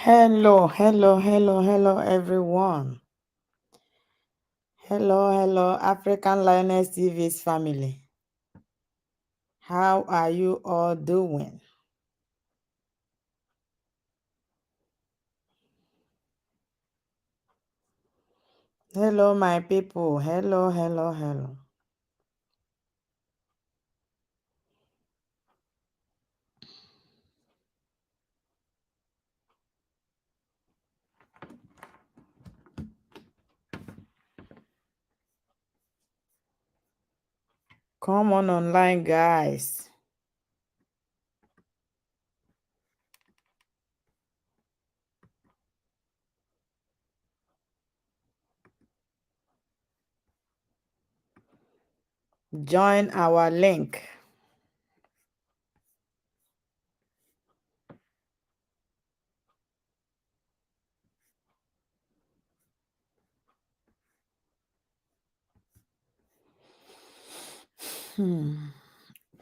Hello, everyone. Hello, African Lioness TV's family. How are you all doing? Hello, my people. Hello. Come on online, guys. Join our link.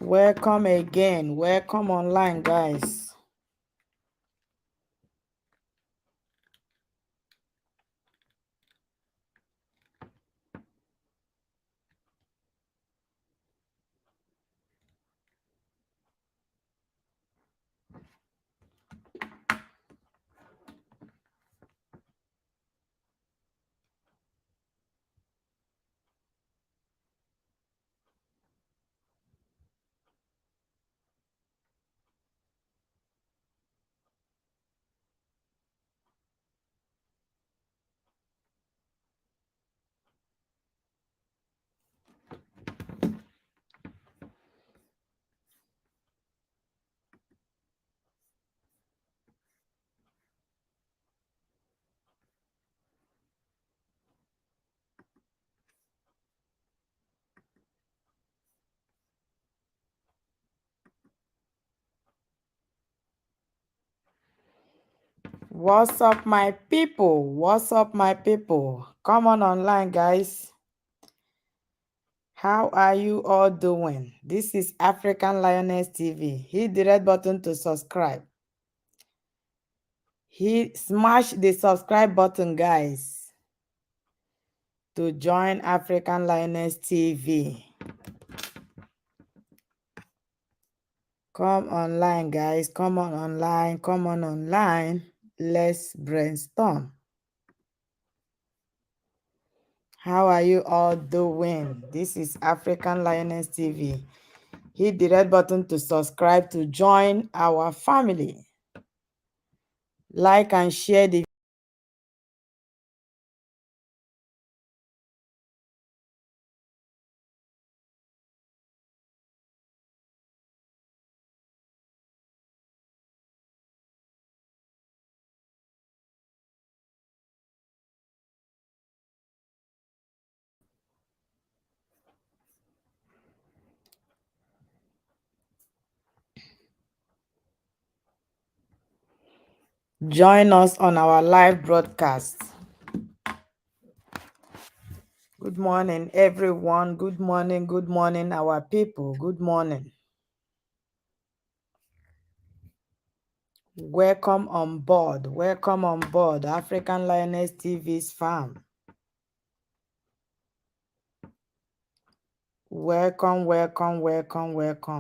Welcome again. Welcome online, guys. What's up, my people? Come on online, guys. How are you all doing? This is African Lioness TV. Hit the red button to subscribe. Smash the subscribe button, guys, to join African Lioness TV. Come online, guys. Come on online. Let's brainstorm. How are you all doing? This is African Lioness TV. Hit the red button to subscribe to join our family. Like and share the join us on our live broadcast. Good morning, everyone. Good morning, our people. Good morning. Welcome on board. African Lioness TV's farm. Welcome.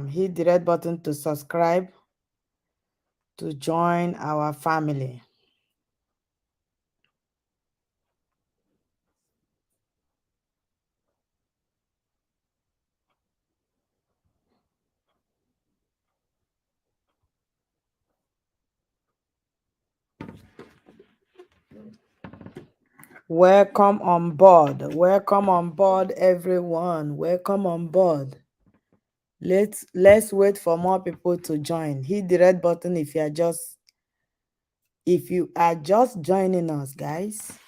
Hit the red button to subscribe to join our family. Welcome on board, everyone. Welcome on board. Let's wait for more people to join. Hit the red button if you are just joining us, guys.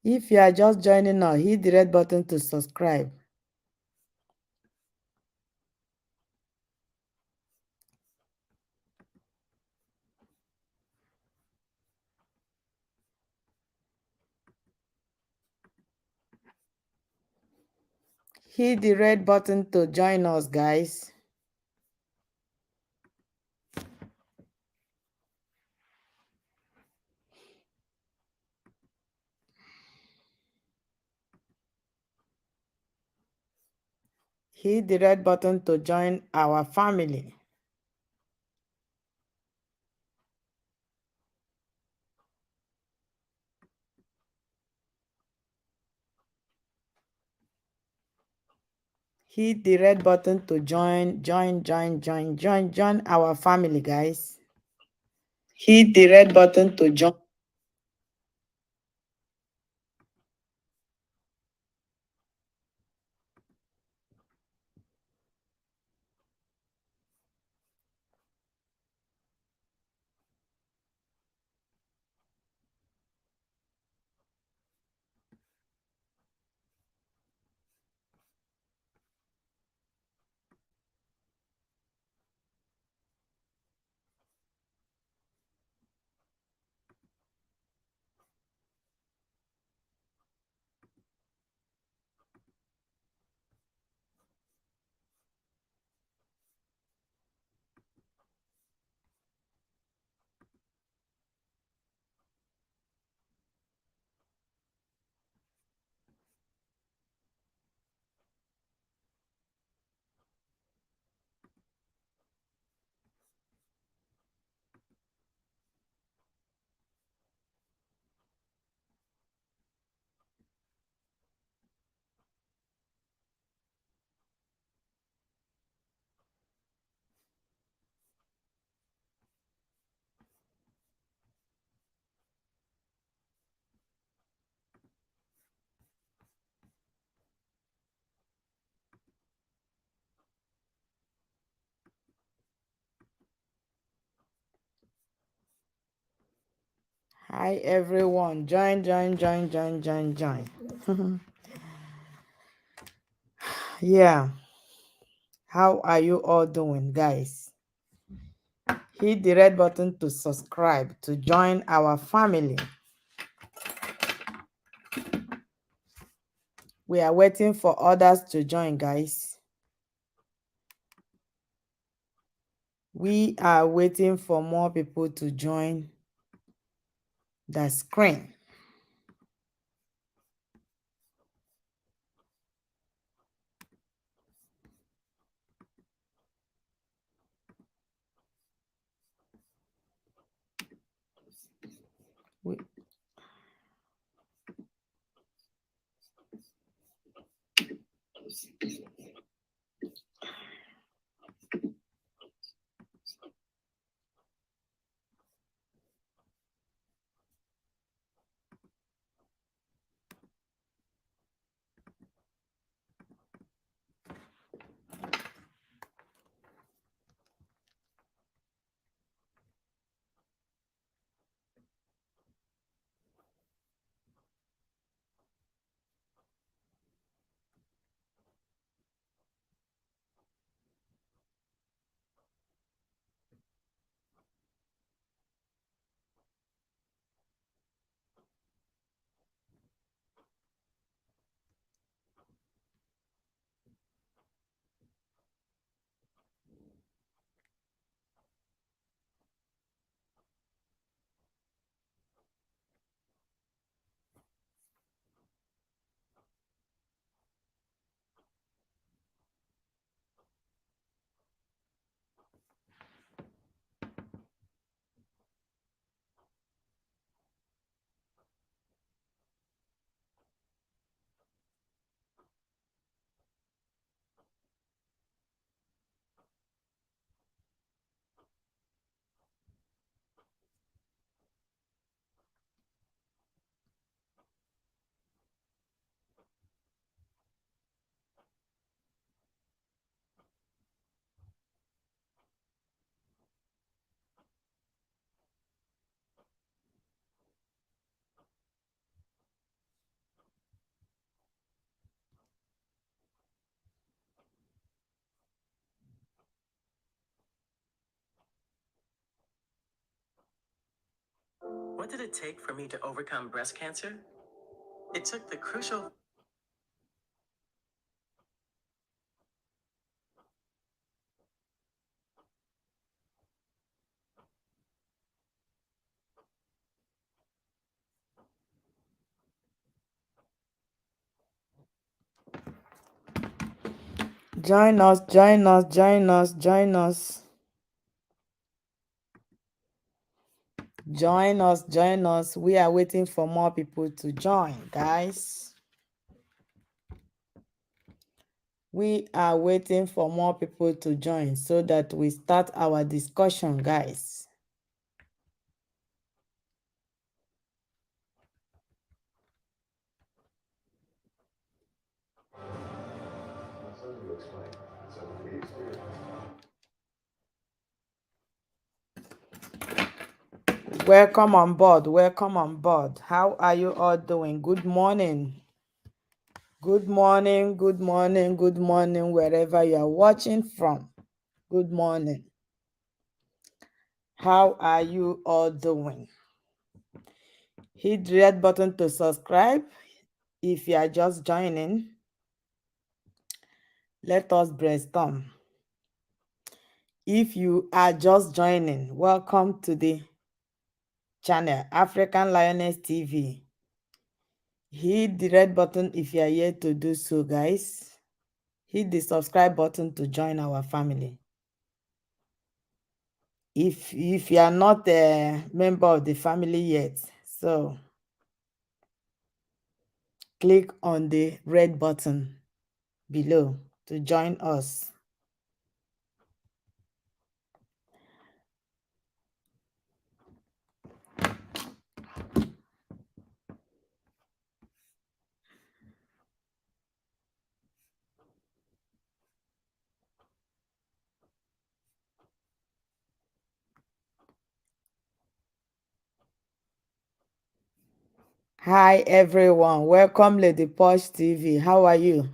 If you are just joining us, hit the red button to subscribe. Hit the red button to join us, guys. Hit the red button to join our family. Hit the red button to join our family, guys. Hit the red button to join. Hi everyone. Join. Yeah. How are you all doing, guys? Hit the red button to subscribe to join our family. We are waiting for others to join, guys. We are waiting for more people to join the screen. We, What did it take for me to overcome breast cancer? It took the crucial. Join us, join us, join us, join us. Join us, join us. We are waiting for more people to join, guys. We are waiting for more people to join so that we start our discussion, guys. Welcome on board. Welcome on board. How are you all doing? Good morning. Good morning. Good morning. Good morning, wherever you are watching from. Good morning. How are you all doing? Hit the red button to subscribe. If you are just joining, let us brainstorm. If you are just joining, welcome to the channel African Lioness TV. Hit the red button if you are here to do so, guys. Hit the subscribe button to join our family. If you are not a member of the family yet, so click on the red button below to join us. Hi everyone, welcome Lady Posh TV. How are you?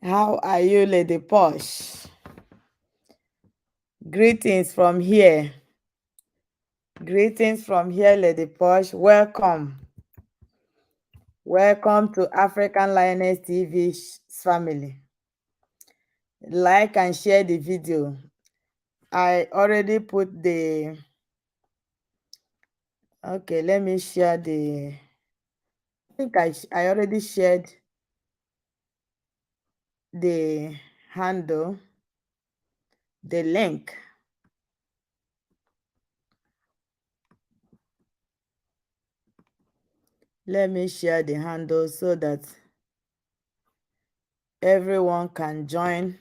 How are you, Lady Posh? Greetings from here. Greetings from here, Lady Posh. Welcome. Welcome to African Lioness TV family. Like and share the video. I already put the... Okay, let me share the... I think I already shared the handle, the link. Let me share the handle so that everyone can join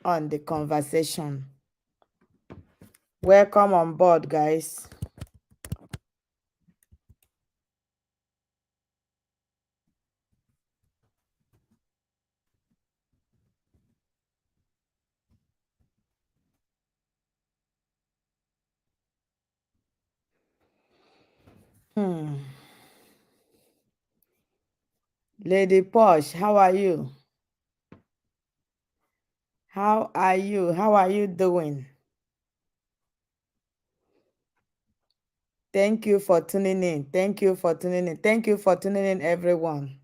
on the conversation. Welcome on board, guys. Lady Posh, how are you? How are you? How are you doing? Thank you for tuning in. Thank you for tuning in. Thank you for tuning in, everyone.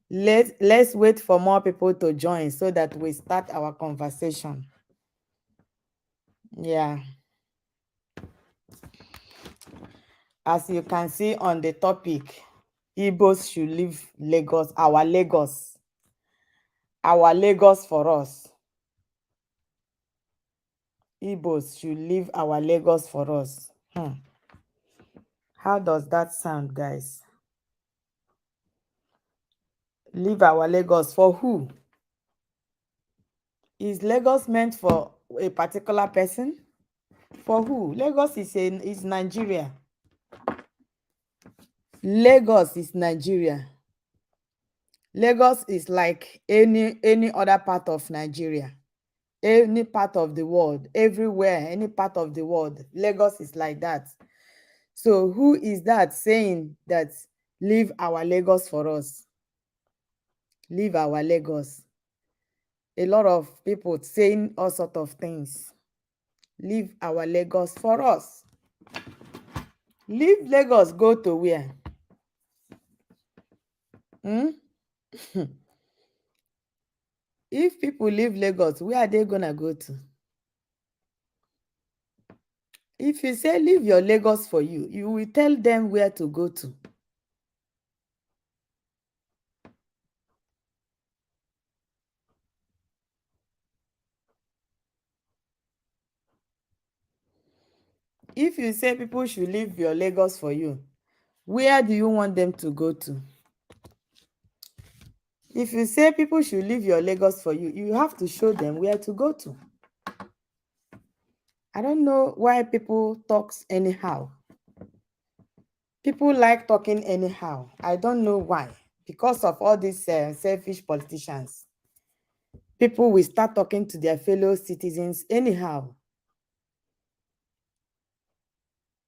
Let's wait for more people to join so that we start our conversation. Yeah. As you can see on the topic, Ibos should leave Lagos, our Lagos. Our Lagos for us. Ibos should leave our Lagos for us. How does that sound, guys? Leave our Lagos for who? Is Lagos meant for a particular person? For who? Lagos is Nigeria. Lagos is Nigeria. Lagos is like any other part of Nigeria. Any part of the world, everywhere, any part of the world. Lagos is like that. So who is that saying that leave our Lagos for us? Leave our Lagos. A lot of people saying all sorts of things. Leave our Lagos for us. Leave Lagos, go to where? If people leave Lagos, where are they gonna go to? If you say leave your Lagos for you, you will tell them where to go to. if you say people should leave your Lagos for you, where do you want them to go to? If you say people should leave your Lagos for you, you have to show them where to go to. I don't know why people talks anyhow. People like talking anyhow. I don't know why. Because of all these selfish politicians, people will start talking to their fellow citizens anyhow.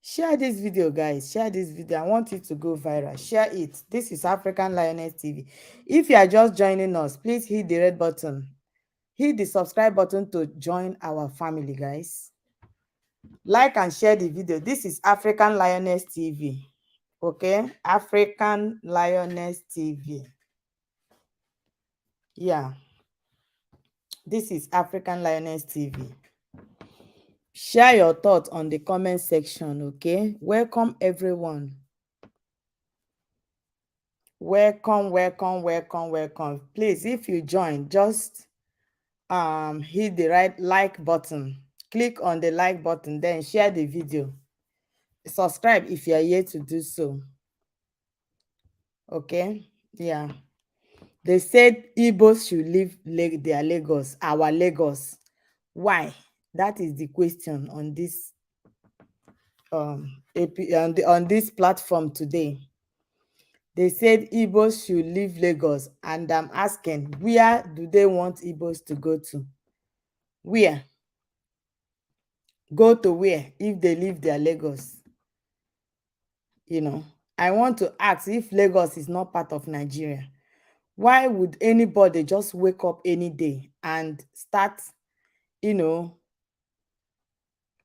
Share this video, guys. Share this video. I want it to go viral. Share it. This is African Lioness TV. If you are just joining us, please hit the red button. Hit the subscribe button to join our family, guys. Like and share the video. This is African Lioness TV. Okay? African Lioness TV. Yeah. This is African Lioness TV. Share your thoughts on the comment section, okay? Welcome, everyone. Welcome, welcome, welcome, welcome. Please, if you join, just hit the right like button. Click on the like button, then share the video. Subscribe if you are here to do so. Okay? Yeah. They said Ibos should leave their Lagos, our Lagos. Why? That is the question on this on this platform today. They said Ibos should leave Lagos, and I'm asking, where do they want Ibos to go to? Where? Go to where if they leave their Lagos? You know, I want to ask, if Lagos is not part of Nigeria, why would anybody just wake up any day and start, you know,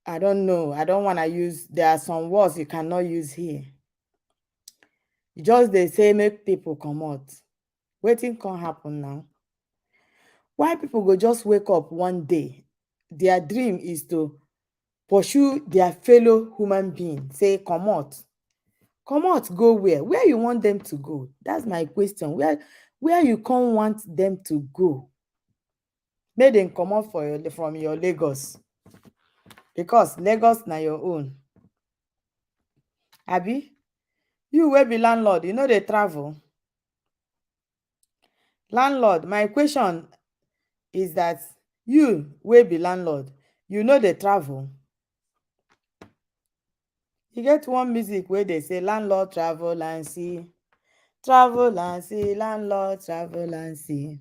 I don't know, I don't want to use, there are some words you cannot use here. Just they say make people come out. Wetin can happen now? Why people go just wake up one day, their dream is to pursue their fellow human being, say comot go where you want them to go? That's my question. Where you can't want them to go? Make dem comot from your Lagos, because Lagos na your own. Abi, you wey be landlord, you no dey travel? Landlord, my question is that you wey be landlord, you no dey travel? E get one music wey dey say landlord travel and see, landlord travel and see.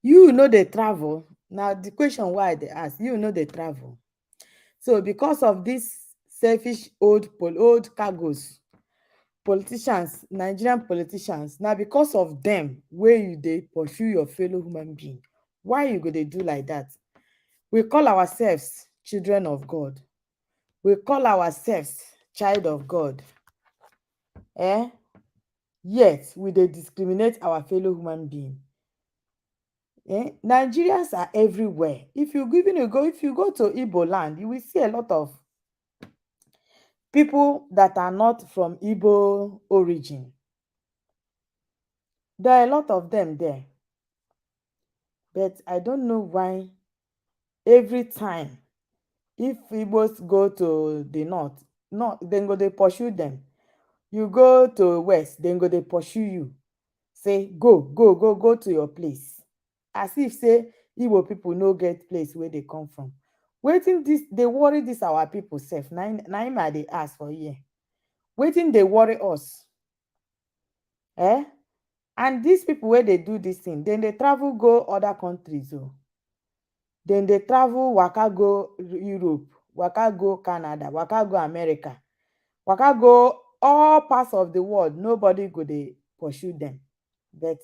You no dey travel? Na the question wey I dey ask. You no dey travel? So because of dis selfish old cargos, politicians, Nigerian politicians, na because of dem wey you dey pursue your fellow human being. Why you go dey do like that? We call ourselves children of God. We call ourselves child of God. Yet we dey discriminate our fellow human being. Nigerians are everywhere. If you go to Igbo land, you will see a lot of people that are not from Igbo origin. There are a lot of them there. But I don't know why every time if Igbos go to the north, then go dey pursue them. You go to west, then go dey pursue you. Say go to your place. As if say Igbo people no get place where they come from. Wetin this dey worry this our people sef? Na im I dey ask for here. Wetin dey worry us? And these people wey dey do this thing, dem dey travel go other countries o. Dem dey travel waka go Europe, waka go Canada, waka go America, waka go all parts of the world. Nobody go dey pursue them. But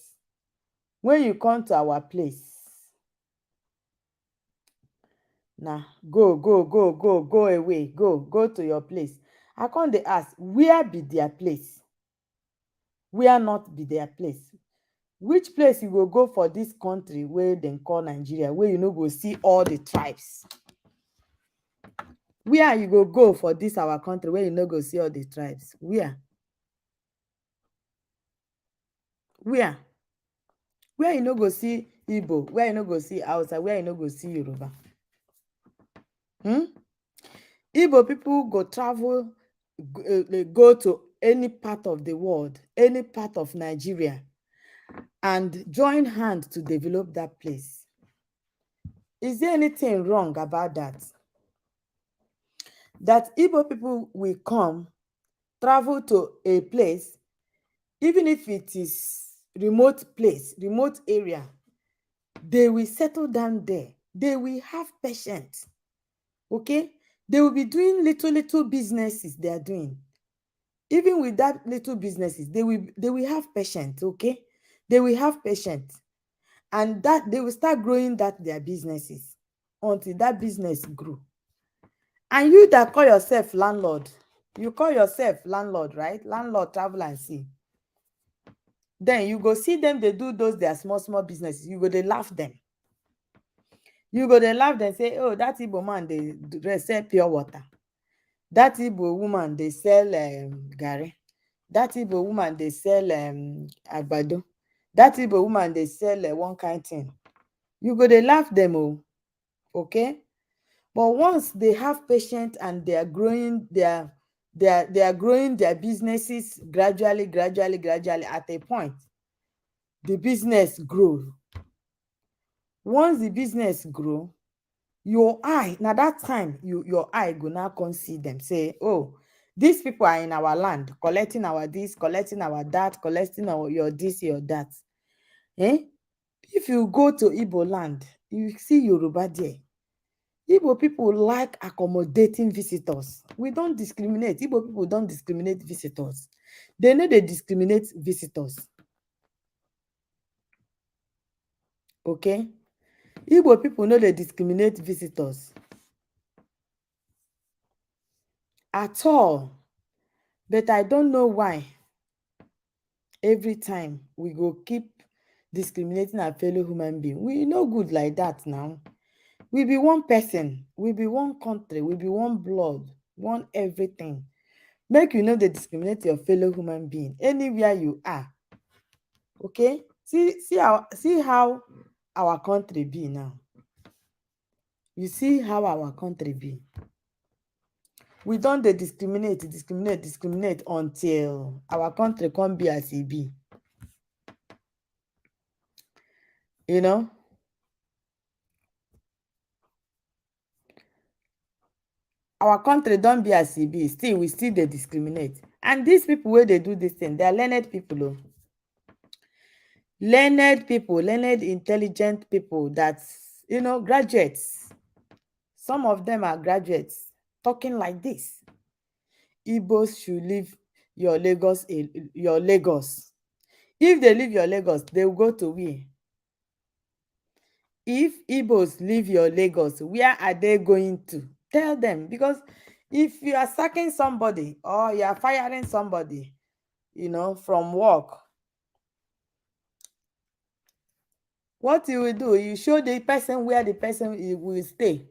when you come to our place, na go away, go to your place. I come dey ask, where be their place? Where not be their place? Which place you go for this country wey dem call Nigeria, where you no go see all the tribes? Where you go for this our country where you no go see all the tribes? Where you no go see Igbo, where you no go see Hausa, where you no go see Yoruba? Igbo people go travel, go to any part of the world, any part of Nigeria, and join hands to develop that place. Is there anything wrong about that? That Igbo people will come, travel to a place, even if it is remote place, remote area, they will settle down there. They will have patience. Okay? They will be doing little businesses they are doing. Even with that little businesses, they will have patience. Okay? They will have patience. And that they will start growing that their businesses until that business grew. And you that call yourself landlord, you call yourself landlord, right? Landlord, travel and see. Then you go see them, they do those their small businesses. You go, they laugh them. You go, they laugh them, say, oh, that Igbo man, they sell pure water. That Igbo woman, they sell garri. That Igbo woman, they sell agbado. That Igbo woman, they sell one kind thing. You go, they laugh them, oh, okay? But once they have patience and they are growing they are growing their businesses gradually at a point, the business grow. Once the business grow, your eye, na that time your eye go now come see them, say, oh, these people are in our land collecting our this, collecting our that, collecting our your this, your that. If you go to Igbo land, you see Yoruba there. Igbo people like accommodating visitors. We don't discriminate. Igbo people don't discriminate visitors. They know they discriminate visitors. Okay? Igbo people know they discriminate visitors. At all. But I don't know why every time we go keep discriminating our fellow human being. We no good like that now. We be one person. We be one country. We be one blood. One everything. Make you know they discriminate your fellow human being anywhere you are. Okay? See how our country be now. You see how our country be. We don't dey discriminate until our country come be as e be. You know? Our country don be as e be, still we still dey discriminate. And these people wey dey do this thing, they are learned people o. Learned people, learned, intelligent people that, graduates. Some of them are graduates talking like this. Ibos should leave your Lagos. If they leave your Lagos, they will go to where? If Ibos leave your Lagos, where are they going to? Tell them. Because if you are sacking somebody or you are firing somebody, from work, what you will do, you show the person where the person will stay.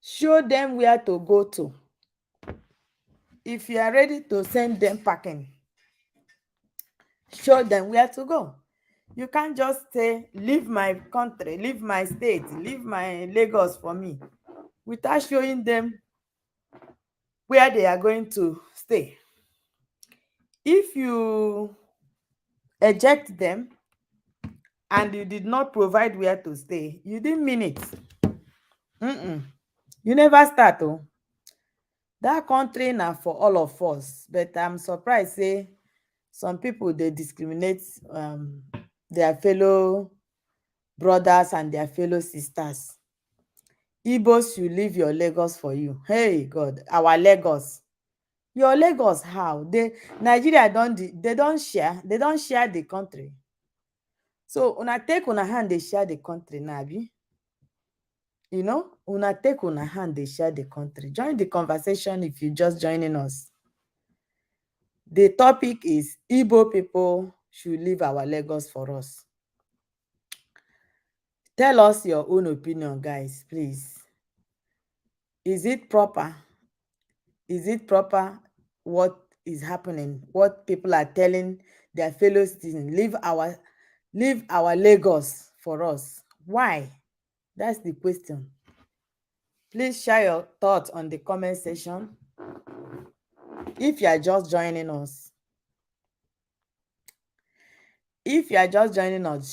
Show them where to go to. If you are ready to send them packing, show them where to go. You can't just say, leave my country, leave my state, leave my Lagos for me, without showing them where they are going to stay. If you eject them and you did not provide where to stay, you didn't mean it. You never start. Oh. That country now for all of us, but I'm surprised, say, some people, they discriminate their fellow brothers and their fellow sisters. Ibos should leave your Lagos for you. Hey God, our Lagos. Your Lagos, how? Nigeria they don't share the country. So una take una hand, they share the country now, abi? Una take una hand, they share the country. Join the conversation if you're just joining us. The topic is Igbo people should leave our Lagos for us. Tell us your own opinion, guys, please. Is it proper? Is it proper what is happening? What people are telling their fellow citizens? Leave our Lagos for us. Why? That's the question. Please share your thoughts on the comment section. If you are just joining us,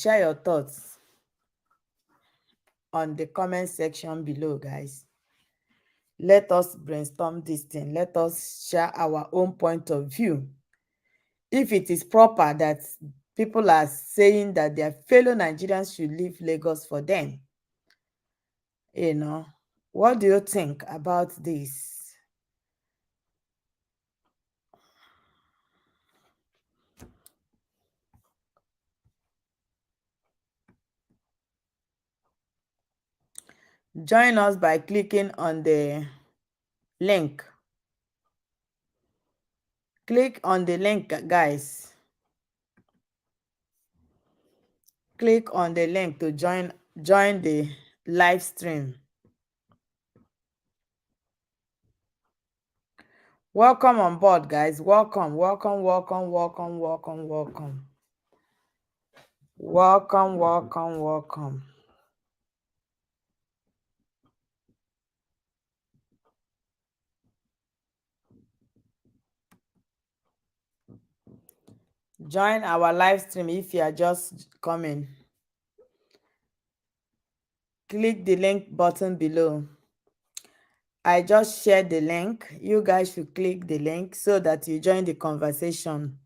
share your thoughts on the comment section below, guys. Let us brainstorm this thing. Let us share our own point of view. If it is proper that people are saying that their fellow Nigerians should leave Lagos for them, what do you think about this? Join us by clicking on the link. Click on the link, guys. Click on the link to join the live stream. Welcome on board, guys. Welcome. Welcome. Join our live stream if you are just coming. Click the link button below. I just shared the link. You guys should click the link so that you join the conversation.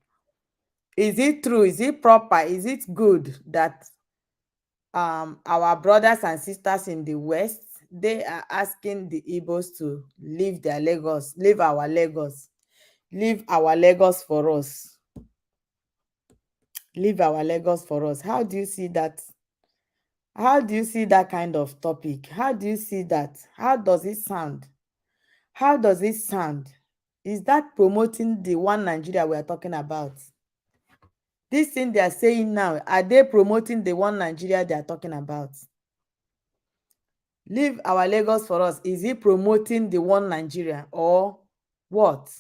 Is it true? Is it proper? Is it good that our brothers and sisters in the West, they are asking the Ibos to leave their Lagos, leave our Lagos for us. Leave our Lagos for us. How do you see that? How do you see that kind of topic? How do you see that? How does it sound? How does it sound? Is that promoting the one Nigeria we are talking about? This thing they are saying now, are they promoting the one Nigeria they are talking about? Leave our Lagos for us. Is it promoting the one Nigeria or what?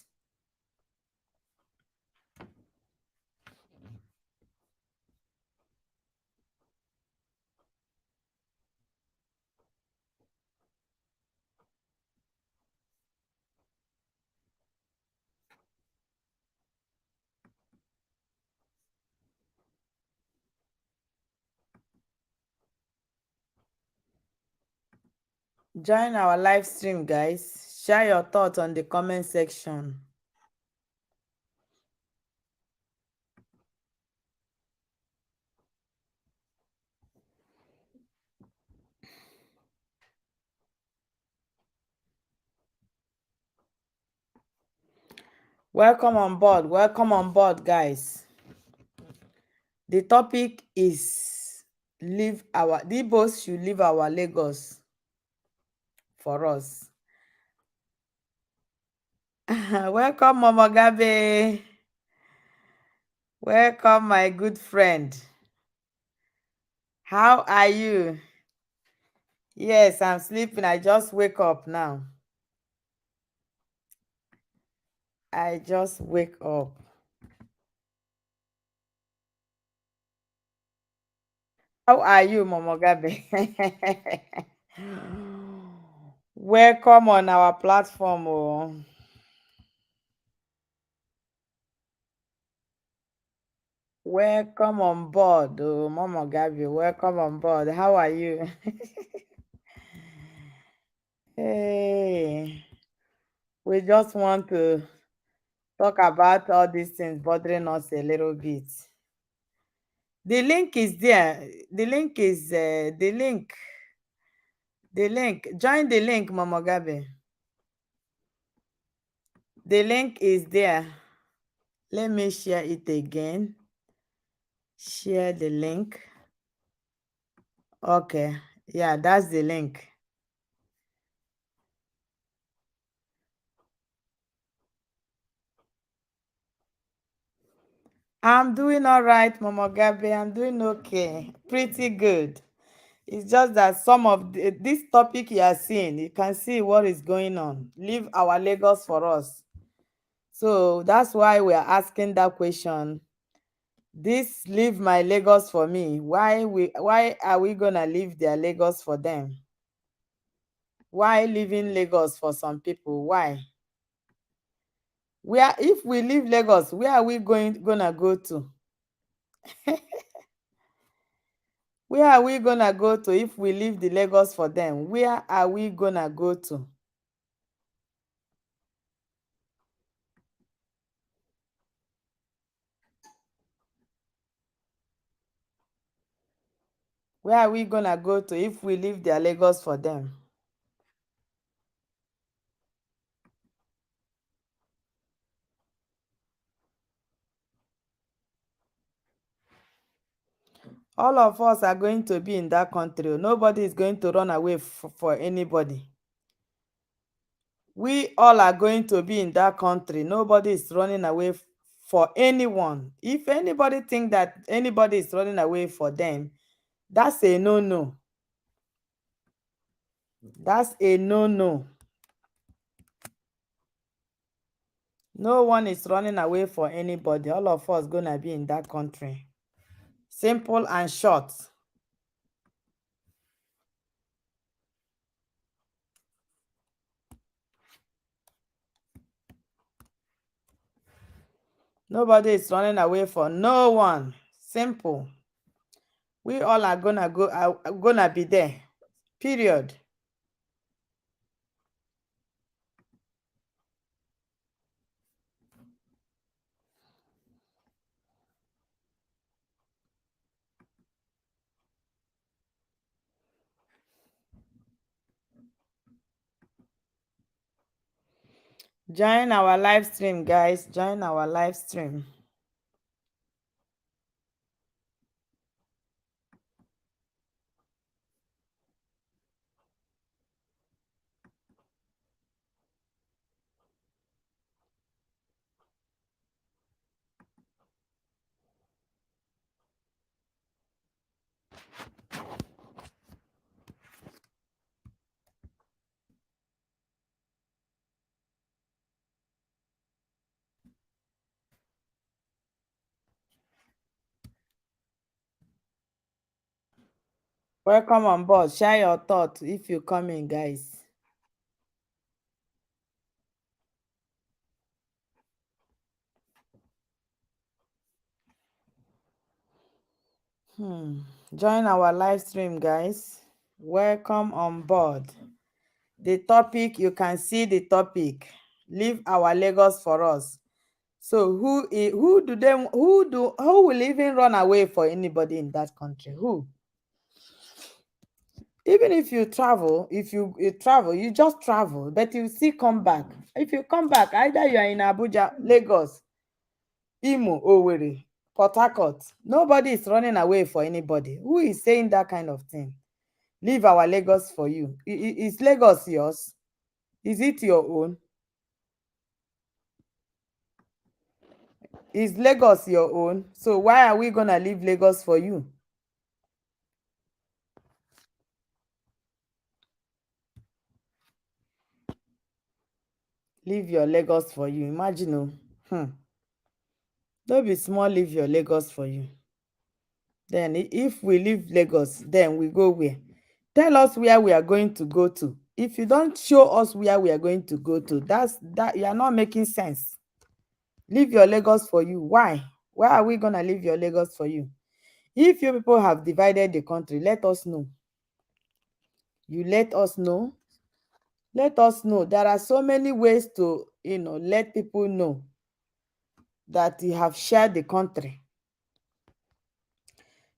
Join our live stream, guys. Share your thoughts on the comment section. Welcome on board, guys. The topic is the Ibos should leave our Lagos for us. Welcome, Momo Gabe. Welcome, my good friend. How are you? Yes, I'm sleeping. I just wake up now. I just wake up. How are you, Momo Gabe? Welcome on our platform. Oh. Welcome on board, oh, Momo Gabe. Welcome on board. How are you? Hey, we just want to talk about all these things bothering us a little bit. The link is there. The link is the link. The link. Join the link, Momo Gabe. The link is there. Let me share it again. Share the link. Okay. Yeah, that's the link. I'm doing all right, Momo Gabe. I'm doing okay. Pretty good. It's just that some of this topic you are seeing, you can see what is going on. Leave our Lagos for us. So that's why we are asking that question. This leave my Lagos for me. Why are we gonna leave their Lagos for them? Why leaving Lagos for some people? Why? Where, if we leave Lagos, where are we gonna go to? Where are we gonna go to if we leave the Lagos for them? Where are we gonna go to? Where are we gonna go to if we leave their Lagos for them? All of us are going to be in that country. Nobody is going to run away for anybody. We all are going to be in that country. Nobody is running away for anyone. If anybody think that anybody is running away for them, that's a no-no. That's a no-no. No one is running away for anybody. All of us gonna be in that country. Simple and short. Nobody is running away for no one. Simple. We all are gonna be there. Period. Join our live stream, guys. Join our live stream. Welcome on board. Share your thoughts if you come in, guys. Join our live stream, guys. Welcome on board. The topic, you can see the topic. Leave our Lagos for us. So who will even run away for anybody in that country? Who? Even if you travel, you travel, you just travel, but you still come back. If you come back, either you are in Abuja, Lagos, Imo, Owerri, Port Harcourt, nobody is running away for anybody. Who is saying that kind of thing? Leave our Lagos for you. Is Lagos yours? Is it your own? Is Lagos your own? So why are we gonna leave Lagos for you? Leave your Lagos for you. Imagine, don't be small, leave your Lagos for you. Then if we leave Lagos, then we go where? Tell us where we are going to go to. If you don't show us where we are going to go to, that you are not making sense. Leave your Lagos for you. Why? Why are we gonna leave your Lagos for you? If you people have divided the country, let us know. You let us know. Let us know. There are so many ways to, let people know that you have shared the country.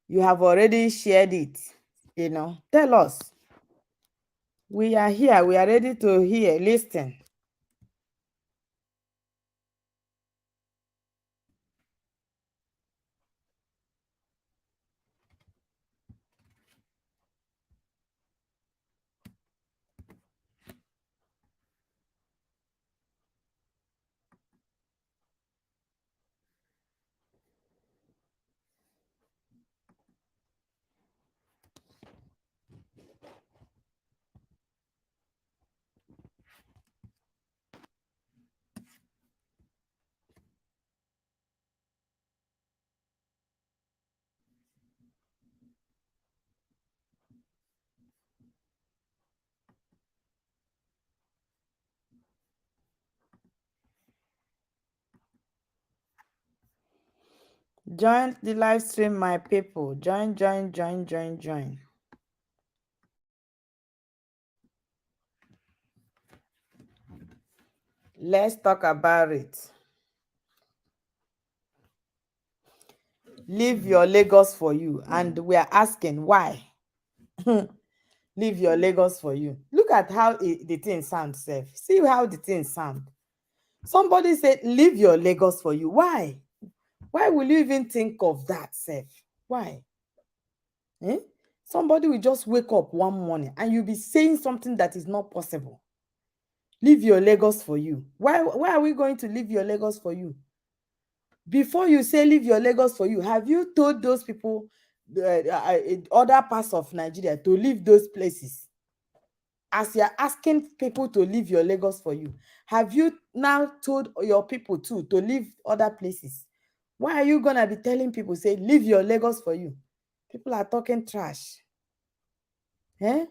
You have already shared it. Tell us. We are here. We are ready to hear, listen. Join the live stream, my people. Join, join, join, join, join. Let's talk about it. Leave your Lagos for you. And we are asking why. Leave your Lagos for you. Look at how the thing sounds, sef. See how the thing sound. Somebody said, leave your Lagos for you. Why? Why will you even think of that, sef? Why? Eh? Somebody will just wake up one morning and you'll be saying something that is not possible. Leave your Lagos for you. Why are we going to leave your Lagos for you? Before you say leave your Lagos for you, have you told those people, other parts of Nigeria, to leave those places? As you're asking people to leave your Lagos for you, have you now told your people too to leave other places? Why are you gonna be telling people, say, leave your Lagos for you? People are talking trash. Eh?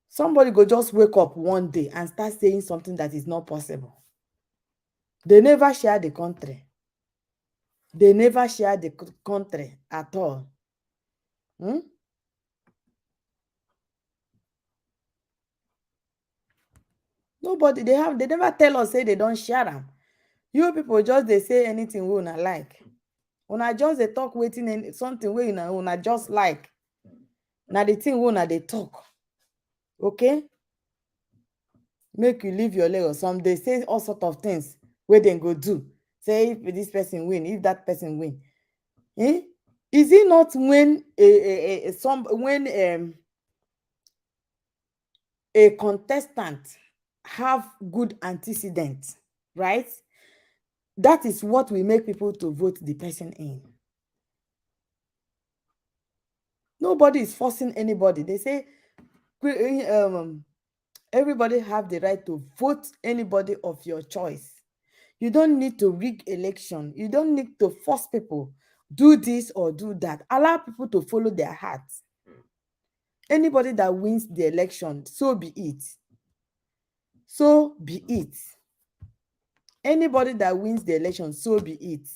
Somebody go just wake up one day and start saying something that is not possible. They never share the country. They never share the country at all. Hmm? Nobody, they never tell us, say they don't share them. You people just they say anything we una like. Una just they talk waiting something wey una just like. Na the thing we una dey talk. Okay? Make you leave your Lagos. Some dey say all sort of things wey dem go do. Say if this person win, if that person win. Eh? Is it not when a contestant have good antecedents, right? That is what will make people to vote the person in. Nobody is forcing anybody. They say everybody have the right to vote anybody of your choice. You don't need to rig election. You don't need to force people do this or do that. Allow people to follow their hearts. Anybody that wins the election, so be it. So be it. Anybody that wins the election, so be it.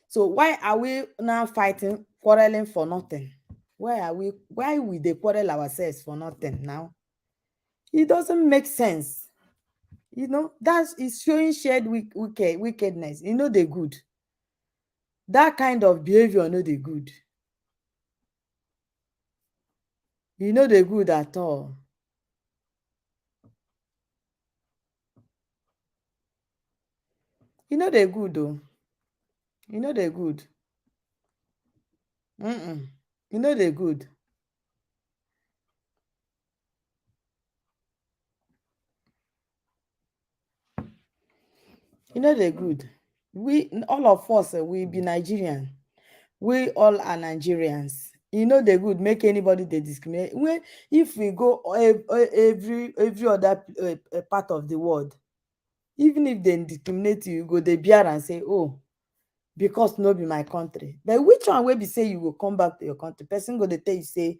So why are we now fighting, quarreling for nothing? Why will they quarrel ourselves for nothing now? It doesn't make sense. You know, that is showing shared wickedness. You know, they good. That kind of behavior, no, they good. You know, they good at all. You know, they good though. You know, they good. You know, they good. You know, they good. We, all of us, we be Nigerian. We all are Nigerians. You know, they good make anybody they discriminate. When if we go every other part of the world, even if they discriminate you, you go they bear and say, oh, because no be my country. But which one will be say you will come back to your country? Person go they tell you, say,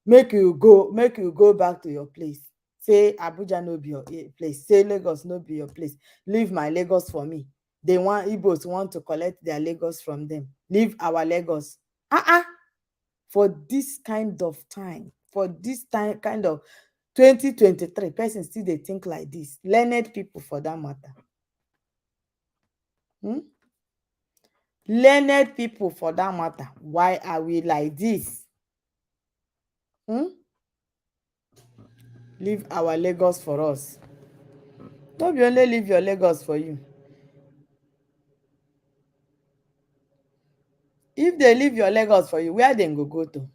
make you go back to your place. Say Abuja no be your place. Say Lagos no be your place. Leave my Lagos for me. They want Ibos want to collect their Lagos from them. Leave our Lagos. For this kind of time, for this time kind of 2023, person still they think like this. Learned people for that matter. Learned people for that matter. Why are we like this? Leave our Lagos for us. No be only leave your Lagos for you. If they leave your Lagos for you, where dem go to?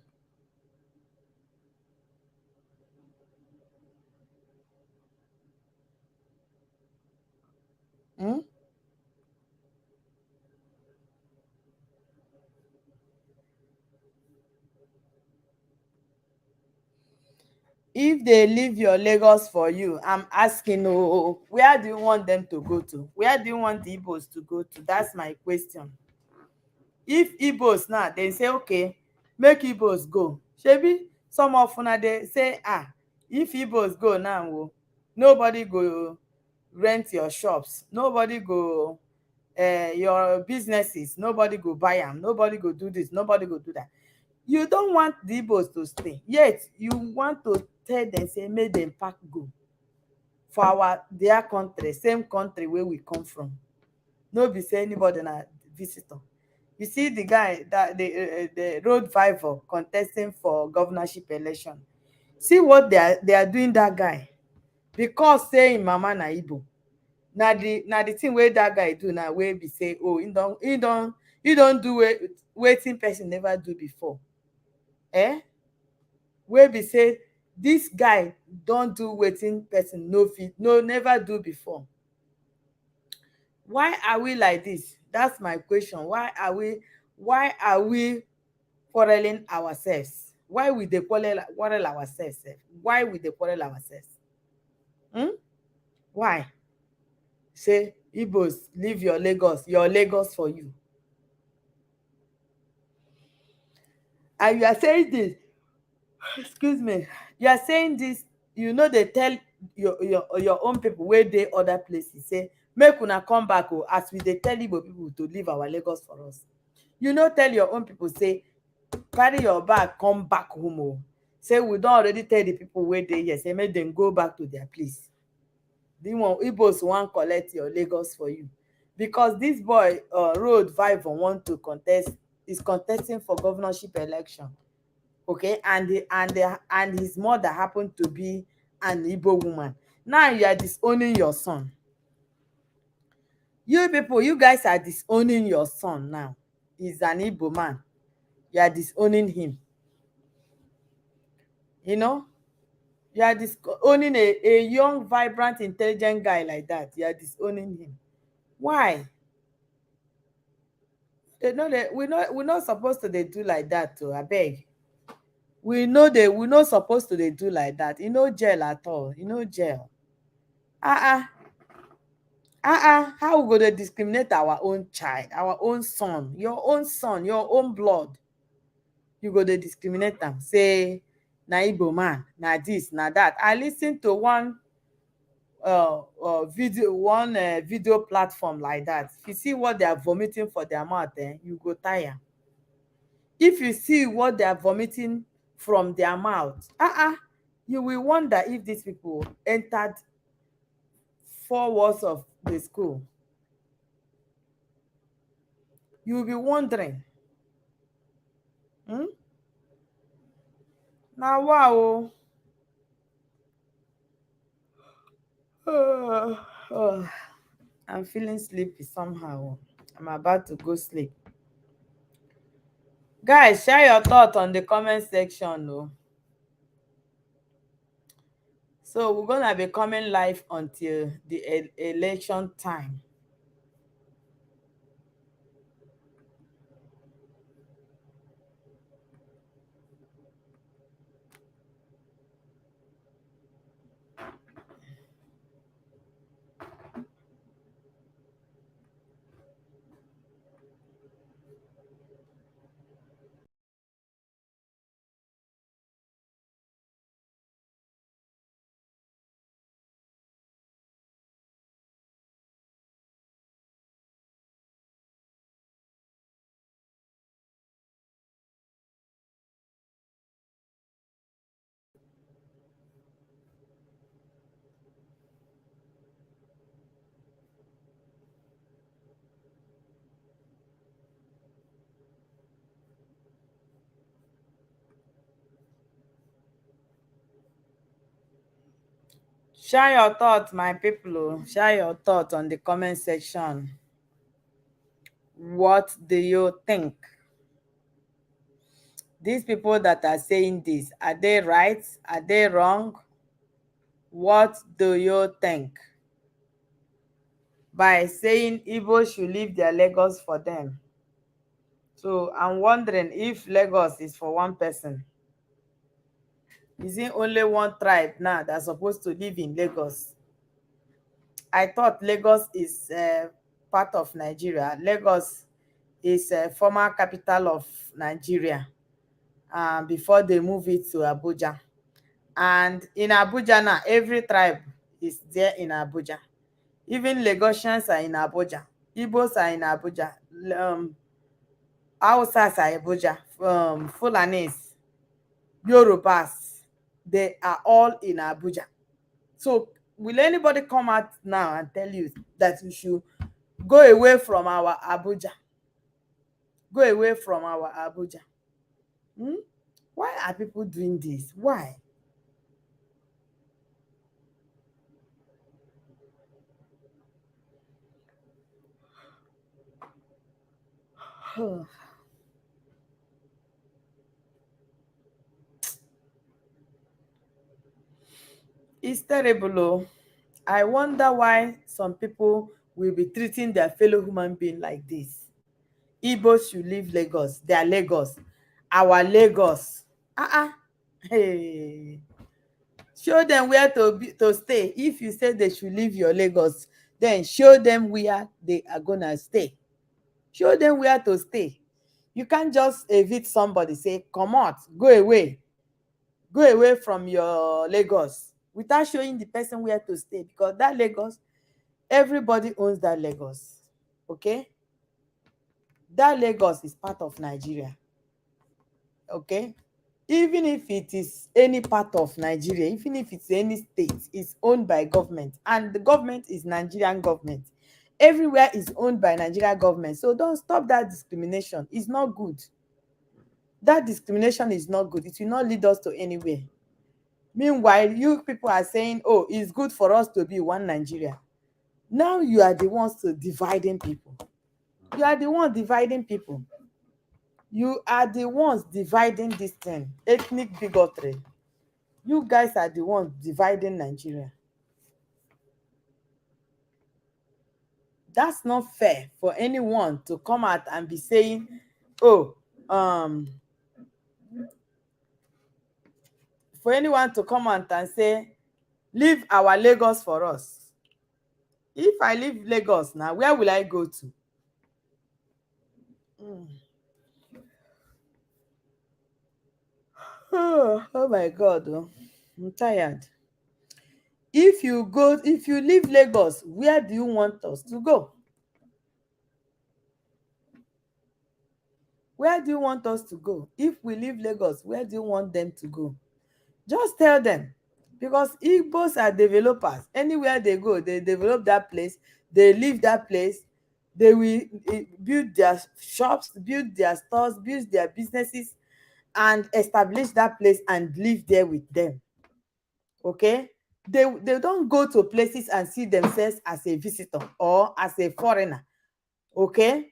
If they leave your Lagos for you, I'm asking, where do you want them to go to? Where do you want the Ibos to go to? That's my question. If Ibos now, they say, okay, make Ibos go. Shebi, some of una they say, if Ibos go now, nobody go rent your shops. Nobody go your businesses, nobody go buy am, nobody go do this, nobody go do that. You don't want the Igbos to stay, yet you want to tell them say make dem pack go for their country, same country wey we come from. No be say anybody na visitor. You see the guy that the road vival contesting for governorship election, see what they are doing that guy, because say im mama na Igbo. Na the thing wey dat guy do now, wey be say, oh, he don do wetin person never do before. Wey be say dis guy don do wetin person no never do before. Why are we like this? That's my question. Why are we quarreling ourselves? Why we dey quarrel ourselves sef? Why we dey quarrel ourselves? Why? Say Igbos leave your Lagos for you, and you are saying this, excuse me, you are saying this, you no dey tell your own people wey dey other places say make una come back o, as we dey tell Igbo people to leave our Lagos for us. You no tell your own people say carry your bag come back home o. Say we don already tell the people wey dey here say make dem go back to their place. The one Igbos wan collect your Lagos for you, because this boy road vival want to contest, is contesting for governorship election. Okay, and his mother happen to be an Igbo woman. Now you are disowning your son. You people, you guys are disowning your son now. He's an Igbo man. You are disowning him. You know, you are disowning a young, vibrant, intelligent guy like that. You are disowning him. Why? They know that we're not supposed to dey do like that too. Abeg. We no supposed to dey do like that. E no gel at all. E no gel. How we go dey discriminate our own child, our own son, your own blood? You go dey discriminate am, say na Igbo man, na this, na that. I listen to one video platform like that. If you see what they are vomiting for their mouth, you go tire. If you see what they are vomiting from their mouth, you will wonder if these people entered 4 walls of the school. You will be wondering. Now, wow. I'm feeling sleepy somehow. I'm about to go sleep. Guys, share your thoughts on the comment section. So we're gonna be coming live until the election time. Share your thoughts, my people. Share your thoughts on the comment section. What do you think? These people that are saying this, are they right? Are they wrong? What do you think? By saying Igbo should leave their Lagos for them. So I'm wondering if Lagos is for one person. Is it only one tribe now that's supposed to live in Lagos? I thought Lagos is part of Nigeria. Lagos is a former capital of Nigeria before they move it to Abuja. And in Abuja now, every tribe is there in Abuja. Even Lagosians are in Abuja. Ibos are in Abuja. Hausas are Abuja. Fulanis, Yorubas, they are all in Abuja. So will anybody come out now and tell you that we should go away from our Abuja? Go away from our Abuja. Hmm? Why are people doing this? Why? It's terrible. Oh. I wonder why some people will be treating their fellow human being like this. Igbos should leave Lagos. Their Lagos. Our Lagos. Uh-uh. Hey. Show them where to stay. If you say they should leave your Lagos, then show them where they are gonna stay. Show them where to stay. You can't just evict somebody, say, come out, go away from your Lagos without showing the person where to stay, because that Lagos, everybody owns that Lagos. Okay? That Lagos is part of Nigeria. Okay? Even if it is any part of Nigeria, even if it's any state, it's owned by government, and the government is Nigerian government. Everywhere is owned by Nigerian government. So don't stop that discrimination. It's not good. That discrimination is not good. It will not lead us to anywhere. Meanwhile, you people are saying, oh, it's good for us to be one Nigeria. Now you are the ones to dividing people. You are the one dividing people. You are the ones dividing this thing. Ethnic bigotry. You guys are the ones dividing Nigeria. That's not fair for anyone to come out and be saying, oh, for anyone to come out and say, leave our Lagos for us. If I leave Lagos now, where will I go to? Mm. Oh my God, oh. I'm tired. If you leave Lagos, where do you want us to go? Where do you want us to go? If we leave Lagos, where do you want them to go? Just tell them. Because Igbos are developers. Anywhere they go, they develop that place. They leave that place. They will build their shops, build their stores, build their businesses, and establish that place and live there with them. Okay? They don't go to places and see themselves as a visitor or as a foreigner. Okay?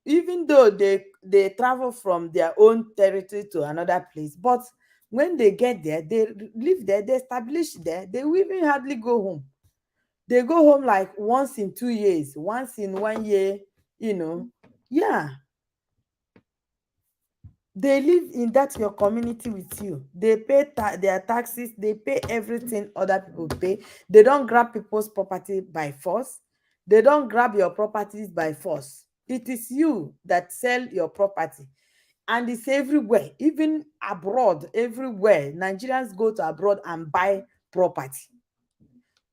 Even though they travel from their own territory to another place, but when they get there, they live there, they establish there, they will even hardly go home. They go home like once in 2 years, once in 1 year, you know. Yeah, they live in that your community with you. They pay their taxes, they pay everything other people pay. They don't grab people's property by force. They don't grab your properties by force. It is you that sell your property, and it's everywhere, even abroad. Everywhere Nigerians go to abroad and buy property.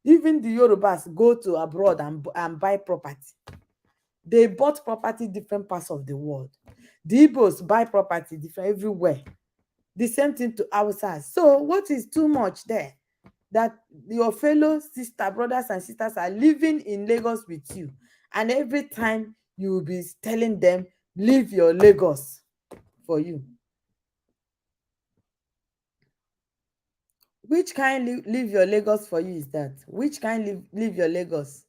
Even the Yorubas go to abroad and buy property. They bought property different parts of the world. The Ibos buy property different everywhere. The same thing to Hausas. So what is too much there? That your fellow sister, brothers and sisters are living in Lagos with you, and every time you will be telling them, leave your Lagos for you. Which kind leave your Lagos for you is that? Which kind leave your Lagos?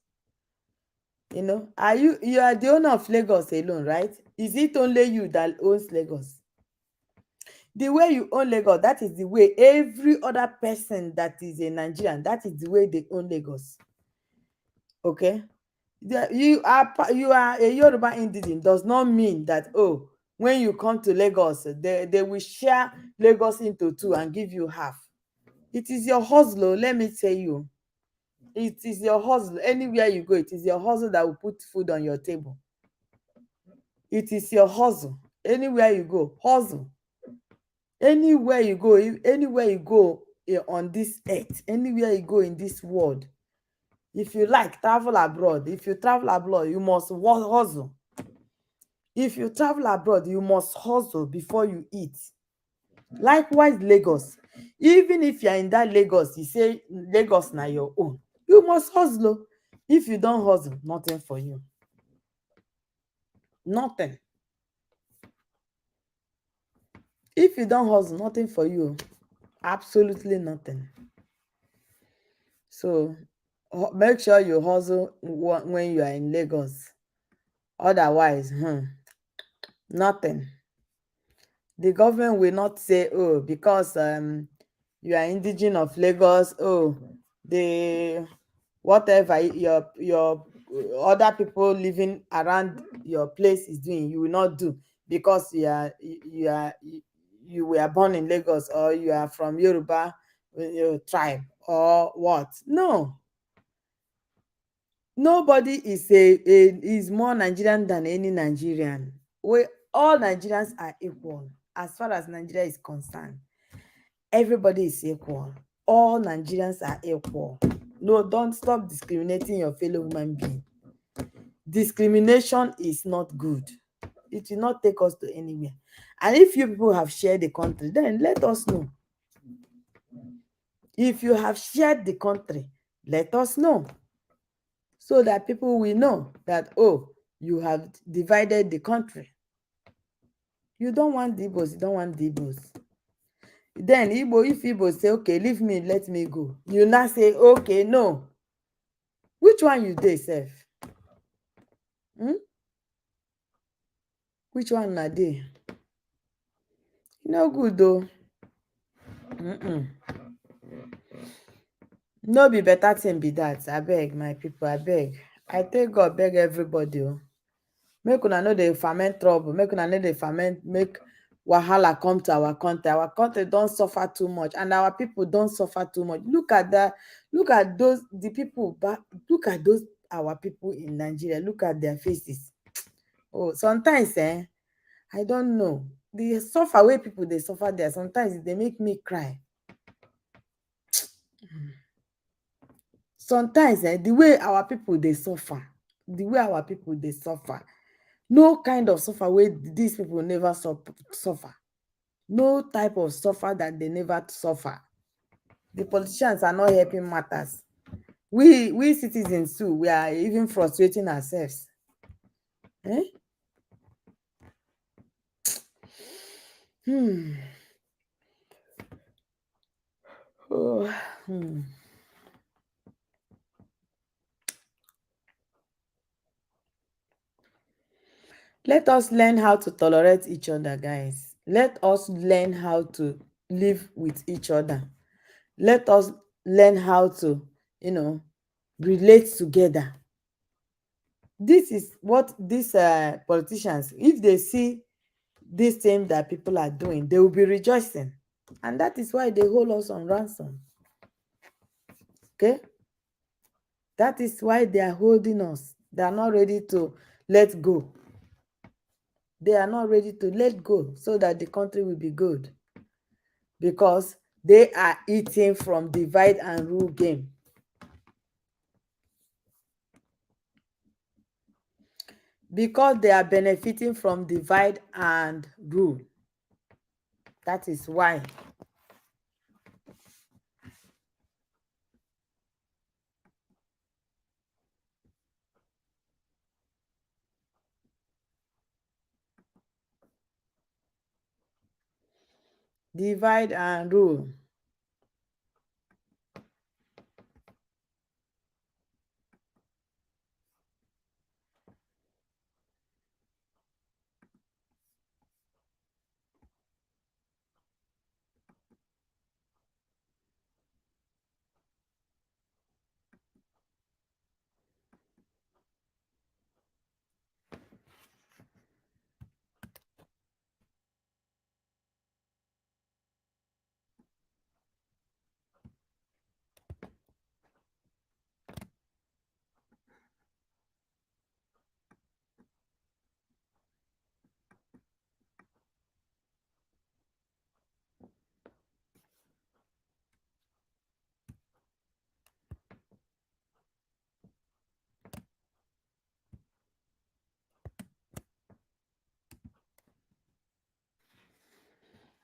Are you are the owner of Lagos alone, right? Is it only you that owns Lagos? The way you own Lagos, that is the way every other person that is a Nigerian, that is the way they own Lagos. Okay? You are a Yoruba indigene does not mean that, oh, when you come to Lagos, they will share Lagos into two and give you half. It is your hustle, oh, let me tell you. It is your hustle. Anywhere you go, it is your hustle that will put food on your table. It is your hustle. Anywhere you go, hustle. Anywhere you go on this earth, anywhere you go in this world, If you like, travel abroad. If you travel abroad, you must hustle. If you travel abroad, you must hustle before you eat. Likewise, Lagos. Even if you are in that Lagos, you say Lagos na your own, you must hustle o. If you don hustle, nothing for you. Nothing. If you don hustle, nothing for you o. Absolutely nothing. So make sure you hustle when you are in Lagos. Otherwise, nothing. The government will not say, oh, because you are indigenous of Lagos, oh, the whatever your other people living around your place is doing, you will not do because you were born in Lagos, or you are from Yoruba tribe, or what. No, nobody is more Nigerian than any Nigerian. We all Nigerians are equal as far as Nigeria is concerned. Everybody is equal. All Nigerians are equal. No, don't stop discriminating your fellow human being. Discrimination is not good. It will not take us to anywhere. And if you people have shared the country, then let us know. If you have shared the country, let us know, so that people will know that, oh, you have divided the country. You don't want the Igbos, you don't want the Igbos. Then if Igbo say, okay, leave me, let me go, you now say, okay, no. Which one you dey sef? Which one na dey? E no good o. No be better thing be that. Abeg, my people, abeg. I take God beg everybody o. Make una no dey ferment trouble, make una no dey ferment make wahala come to our country. Our country don suffer too much, and our people don suffer too much. Look at that. Look at those the people back. Look at those our people in Nigeria. Look at their faces. Oh, sometimes I don't know. The suffer wey people dey suffer there, sometimes e dey make me cry. Sometimes the way our people dey suffer, no kind of suffer wey these people never suffer. No type of suffer that they never suffer. The politicians are not helping matters. We citizens too, we are even frustrating ourselves. Oh, Let us learn how to tolerate each other, guys. Let us learn how to live with each other. Let us learn how to, relate together. This is what these politicians, if they see this thing that people are doing, they will be rejoicing. And that is why they hold us on ransom. Okay? That is why they are holding us. They are not ready to let go. They are not ready to let go so that the country will be good. Because they are eating from divide and rule game. Because they are benefiting from divide and rule. That is why. Divide and rule.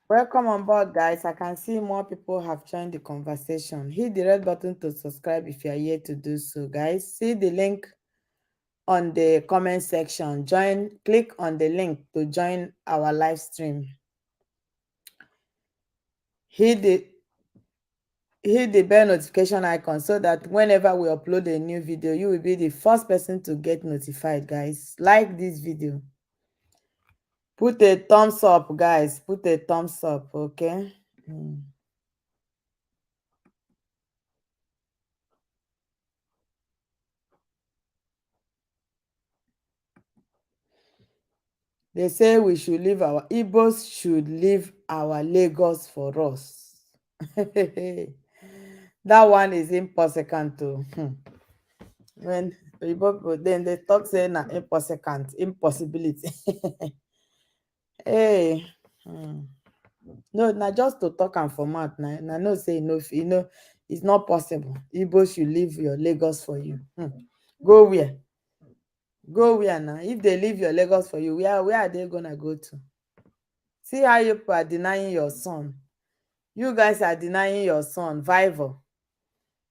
Welcome on board, guys. I can see more people have joined the conversation. Hit the red button to subscribe if you are here to do so, guys. See the link on the comment section. Click on the link to join our live stream. Hit the hit the bell notification icon so that whenever we upload a new video, you will be the first person to get notified, guys. Like this video. Put a thumbs up, guys. Put a thumbs up, okay? They say we should leave our Ibos should leave our Lagos for us. That one is impossible too. When Igbo then they talk say na impossibility. Hey, no, na just to talk am for mouth. Na no say no, it's not possible. Igbo should leave your Lagos for you. Go where? Go where now? If they leave your Lagos for you, where are they gonna go to? See how you are denying your son. You guys are denying your son Vival.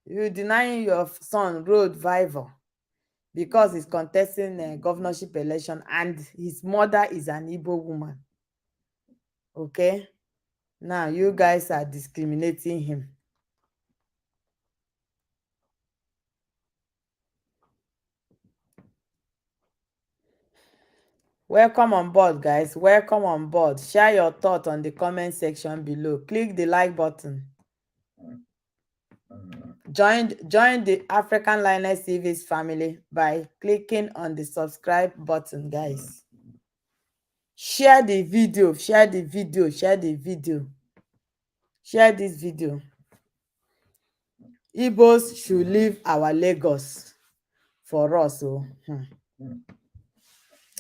You denying your son road Vival because he's contesting a governorship election and his mother is an Igbo woman. Okay? Now you guys are discriminating him. Welcome on board, guys. Welcome on board. Share your thoughts on the comment section below. Click the like button. Join the African Lioness TV's family by clicking on the subscribe button, guys. Share the video. Share the video. Share the video. Share this video. Ibos should leave our Lagos for us. Oh.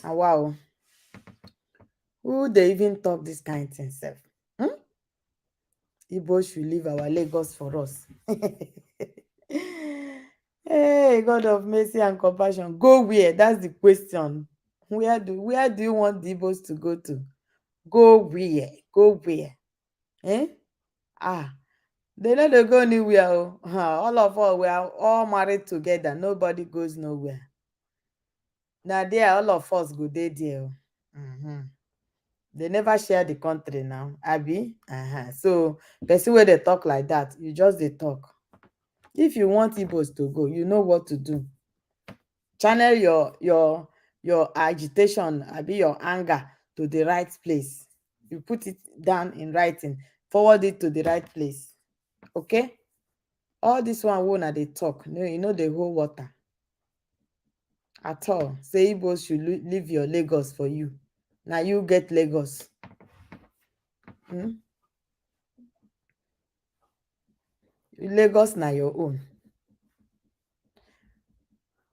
Wow. Who they even talk this kind of thing sef? Ibos should leave our Lagos for us. Hey, God of mercy and compassion. Go where? That's the question. Where do you want the Ibos to go to? Go where? Go where? Eh? They no dey go anywhere. Oh. All of us, we are all married together. Nobody goes nowhere. Na there all of us go dey there. They never share the country now, abi? So person wey dey talk like that, you just dey talk. If you want Igbos to go, you know what to do. Channel your agitation, abi your anger to the right place. You put it down in writing, forward it to the right place. Okay? All this one wey una dey talk, no, you no dey hold water at all. Say Igbos should leave your Lagos for you. Na you get Lagos. Lagos na your own.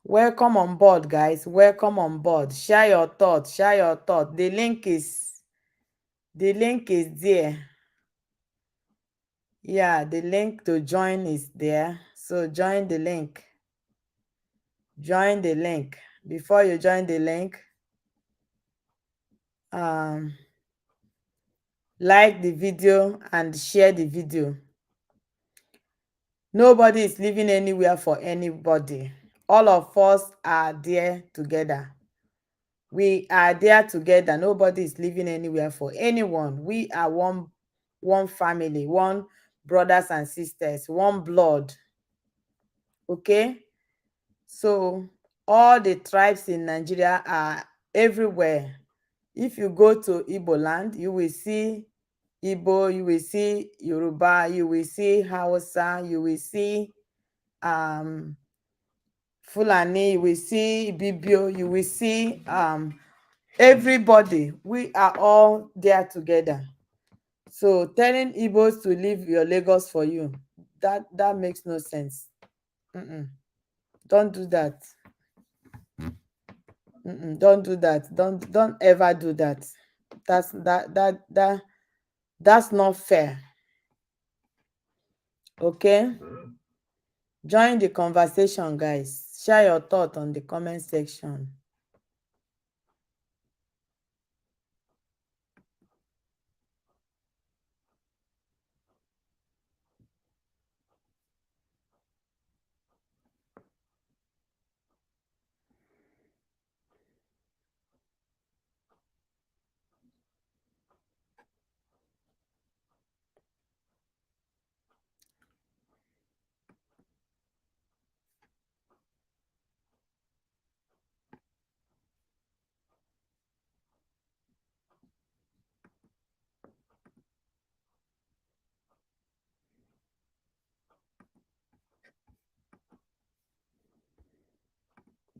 Welcome on board, guys. Welcome on board. Share your thoughts. Share your thoughts. The link is there. Yeah, the link to join is there. So join the link. Join the link. Before you join the link, like the video and share the video. Nobody is living anywhere for anybody. All of us are there together. We are there together. Nobody is living anywhere for anyone. We are one family, one brothers and sisters, one blood. Okay? So all the tribes in Nigeria are everywhere. If you go to Igbo land, you will see Igbo, you will see Yoruba, you will see Hausa, you will see Fulani, you will see Ibibio, you will see everybody. We are all there together. So telling Igbos to leave your Lagos for you, that makes no sense. Don't do that. Don't do that. Don't ever do that. That's not fair. Okay? Join the conversation, guys. Share your thoughts on the comment section.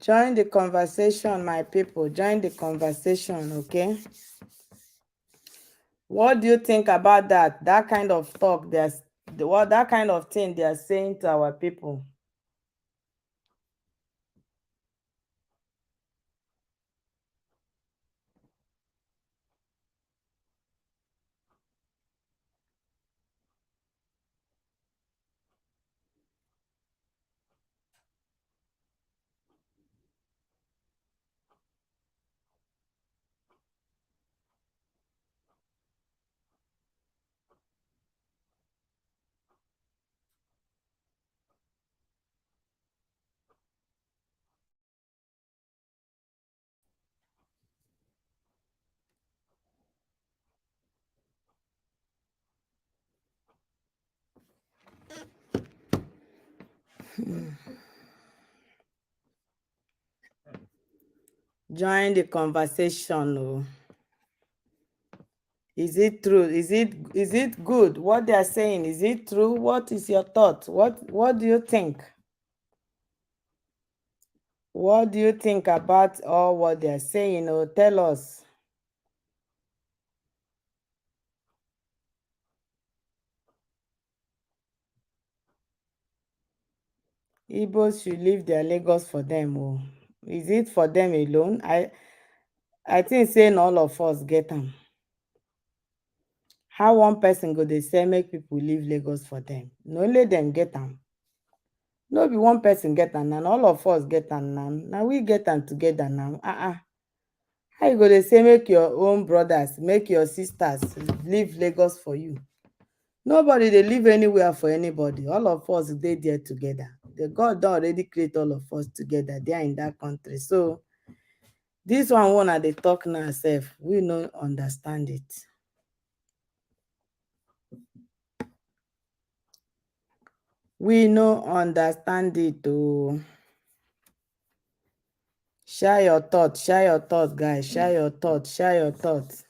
Join the conversation, my people. Join the conversation, okay? What do you think about that? That kind of talk, what that kind of thing they are saying to our people. Join the conversation. Oh. Is it true? Is it good? What they are saying, is it true? What is your thought? What do you think? What do you think about all what they are saying? Oh, tell us. Ibos should leave their Lagos for them. Oh. Is it for them alone? I think saying all of us get them. How one person go dey say make people leave Lagos for them? No only them get them. No be one person get am, na all of us get am now. Na we get am together now. How you go dey say make your own brothers, make your sisters leave Lagos for you? Nobody dey live anywhere for anybody. All of us dey there together. The God don already create all of us together there in that country. So this one wey una dey talk now sef, we no understand it. We no understand it oo. Share your thoughts, guys. Share your thoughts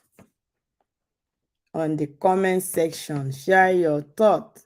on the comment section. Share your thoughts.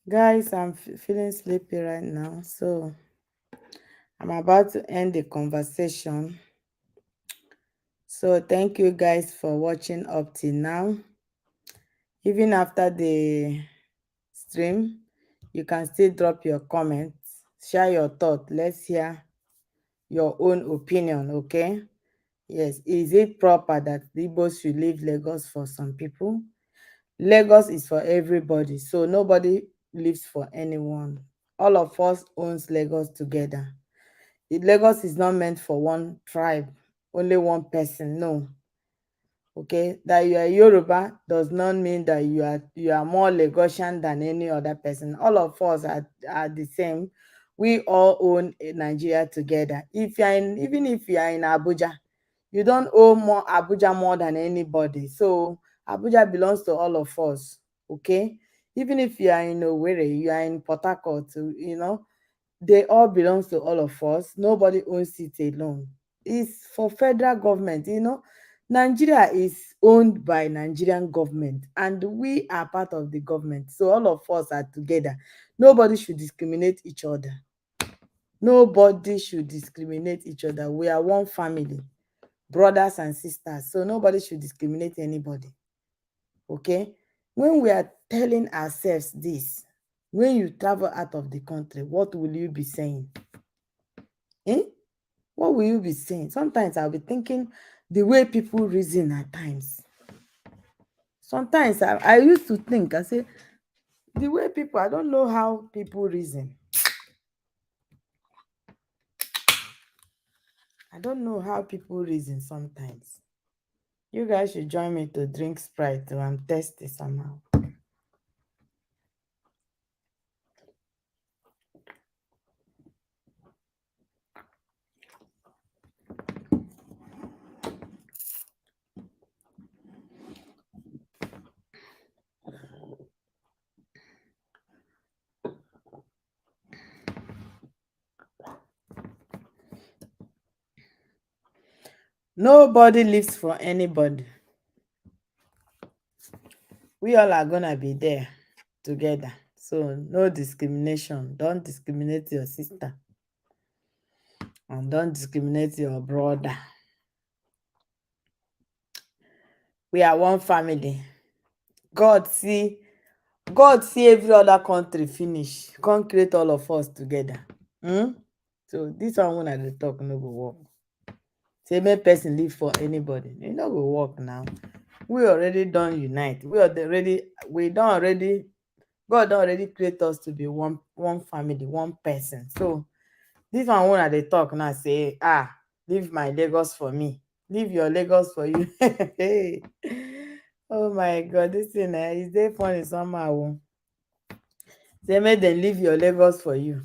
Guys, I'm feeling sleepy right now, so I'm about to end the conversation. So thank you guys for watching up till now. Even after the stream, you can still drop your comments, share your thought. Let's hear your own opinion, okay? Yes, is it proper that the Igbos should leave Lagos for some people? Lagos is for everybody, so nobody lives for anyone. All of us owns Lagos together. Lagos is not meant for one tribe, only one person. No. Okay, that you are Yoruba does not mean that you are more Lagosian than any other person. All of us are the same. We all own Nigeria together. Even if you are in Abuja, you don't own more Abuja more than anybody. So Abuja belongs to all of us. Okay, even if you are in Owerri, you are in Port Harcourt, they all belongs to all of us. Nobody owns it alone. It's for federal government. Nigeria is owned by Nigerian government and we are part of the government. So all of us are together. Nobody should discriminate each other. Nobody should discriminate each other. We are one family, brothers and sisters. So nobody should discriminate anybody. Okay? When we are telling ourselves this, when you travel out of the country, what will you be saying? What will you be saying? Sometimes I'll be thinking the way people reason at times. Sometimes I used to think, I say, The way people, I don't know how people reason. I don't know how people reason sometimes. You guys should join me to drink Sprite too. I'm thirsty somehow. Nobody lives for anybody. We all are gonna be there together. So no discrimination. Don't discriminate your sister. And don't discriminate your brother. We are one family. God see every other country finish. Come create all of us together. So this one when I dey talk no go work. Say make person live for anybody. E no go work now. We already don unite. God don already create us to be one family, one person. So this one when I dey talk now say, leave my Lagos for me. Leave your Lagos for you. Hey. Oh my God, this thing is dey funny somehow. Oh. Say make dem leave your Lagos for you.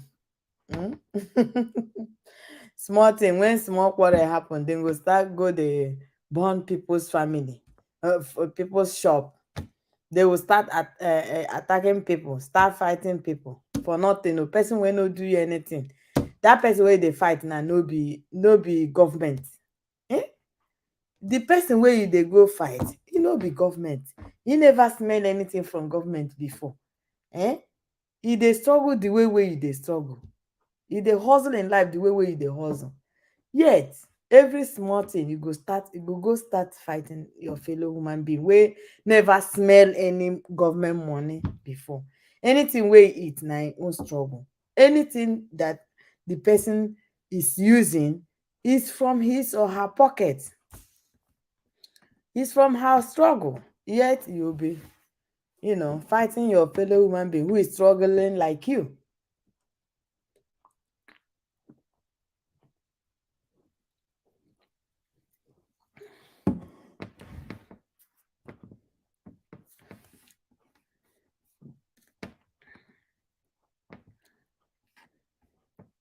Small thing, when small quarrel happen, dem go start go dey burn people's family, for people's shop. They will start attacking people, start fighting people for nothing. No person wey no do you anything. That person wey dey fight na no be government. The person wey you dey go fight, e no be government. You never smell anything from government before. E dey struggle the way you dey struggle. E dey hustle in life the way you dey hustle. Yet every small thing you go go start fighting your fellow human being wey never smell any government money before. Anything wey e eat na im own struggle. Anything that the person is using is from his or her pocket. It's from her struggle. Yet you'll be fighting your fellow human being who is struggling like you.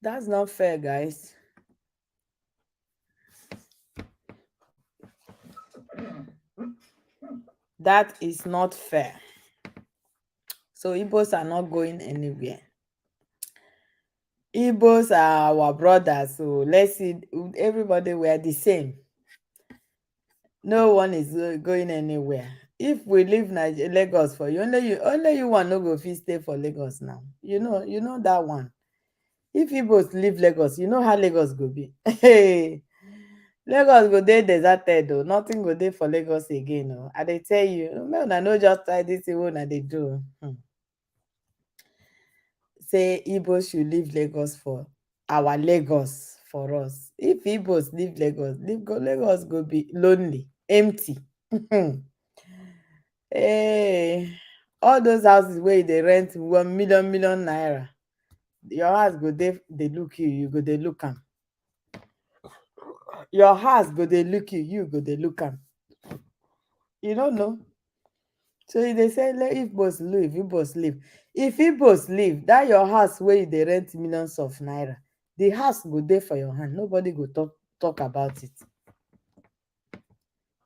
That's not fair, guys. That is not fair. So Ibos are not going anywhere. Ibos are our brothers. So let's see, everybody we are the same. No one is going anywhere. If we leave Lagos for you, only you one no go fit stay for Lagos now. You know that one. If Ibos leave Lagos, you know how Lagos go be. Hey, Lagos go dey deserted o. Nothing go dey for Lagos again o. I dey tell you, make una no just try this thing wey una dey do. Say Igbo should leave Lagos for our Lagos for us. If Igbos leave Lagos go be lonely, empty. Hey, all those houses where you dey rent 1 million naira, your house go dey look you, you go dey look am. Your house go dey look you, you go dey look am. You don't know. So they say let Igbos leave, Igbos leave. If Igbos leave, that your house where you dey rent millions of naira, the house go dey for your hand. Nobody go talk about it.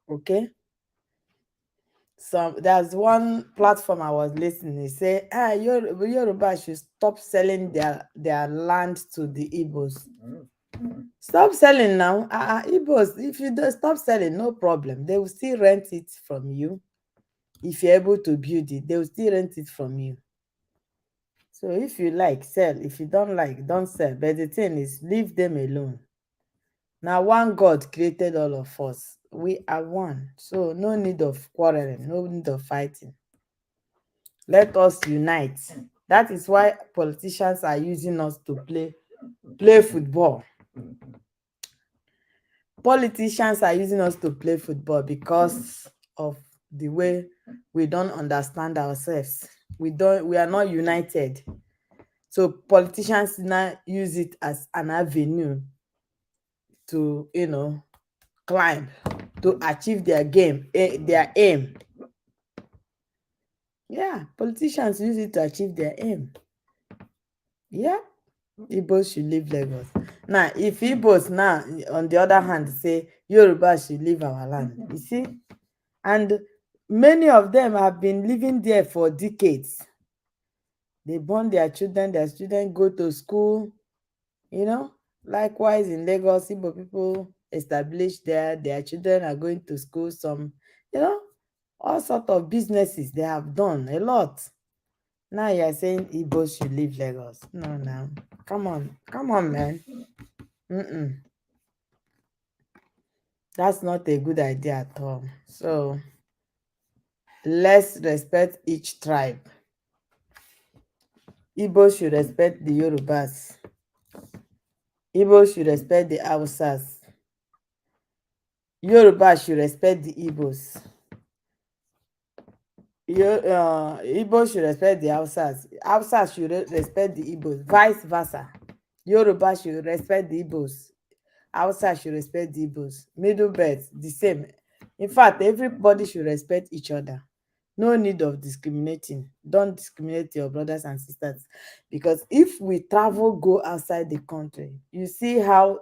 Okay? So there's one platform I was listening. They say, Yoruba should stop selling their land to the Ibos. Stop selling now. Ibos, if you don't stop selling, no problem. They will still rent it from you. If you're able to build it, they will still rent it from you. So if you like, sell. If you don't like, don't sell. But the thing is, leave them alone. Now, one God created all of us. We are one. So no need of quarreling, no need of fighting. Let us unite. That is why politicians are using us to play football. Politicians are using us to play football because of the way we don't understand ourselves. We are not united. So politicians now use it as an avenue to, climb, to achieve their their aim. Yeah, politicians use it to achieve their aim. Yeah, Igbos should leave Lagos. Now, if Igbos now, on the other hand, say Yoruba should leave our land, you see, and many of them have been living there for decades. They born their children go to school, you know. Likewise, in Lagos, Igbo people established there, their children are going to school. Some, you know, all sort of businesses they have done a lot. Now you're saying Igbos should leave Lagos. No, no. Come on, man. Mm-mm. That's not a good idea at all. So let's respect each tribe. Igbos should respect the Yorubas. Igbos should respect the Hausas. Yoruba should respect the Igbos. Igbos should respect the Hausas. Hausas should respect the Igbos. Vice versa. Yoruba should respect the Igbos. Hausa should respect the Igbos. Middle belt, the same. In fact, everybody should respect each other. No need of discriminating. Don't discriminate your brothers and sisters. Because if we travel, go outside the country, you see how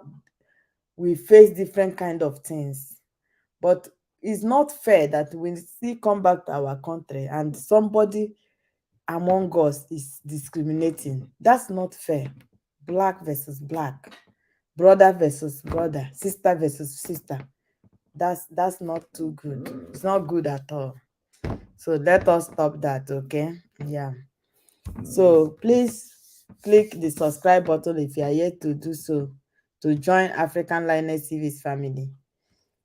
we face different kind of things. But it's not fair that we still come back to our country and somebody among us is discriminating. That's not fair. Black versus black, brother versus brother, sister versus sister. That's not too good. It's not good at all. So let us stop that, okay? Yeah. So please click the subscribe button if you are yet to do so, to join African Lioness TV's family.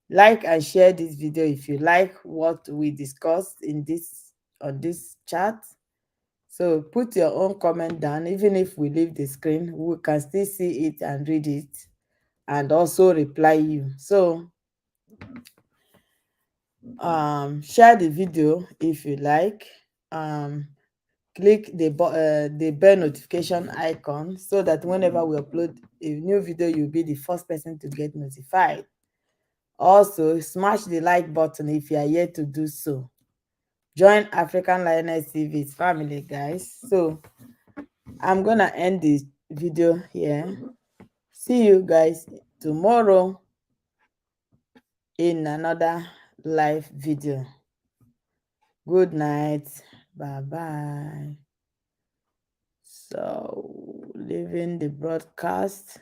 Like and share this video if you like what we discussed in this on this chat. So put your own comment down. Even if we leave the screen, we can still see it and read it and also reply you. So share the video if you like. Click the bell notification icon so that whenever we upload a new video, you'll be the first person to get notified. Also, smash the like button if you are yet to do so. Join African Lioness TV's family, guys. So I'm gonna end this video here. See you guys tomorrow in another live video. Good night. Bye bye. So leaving the broadcast.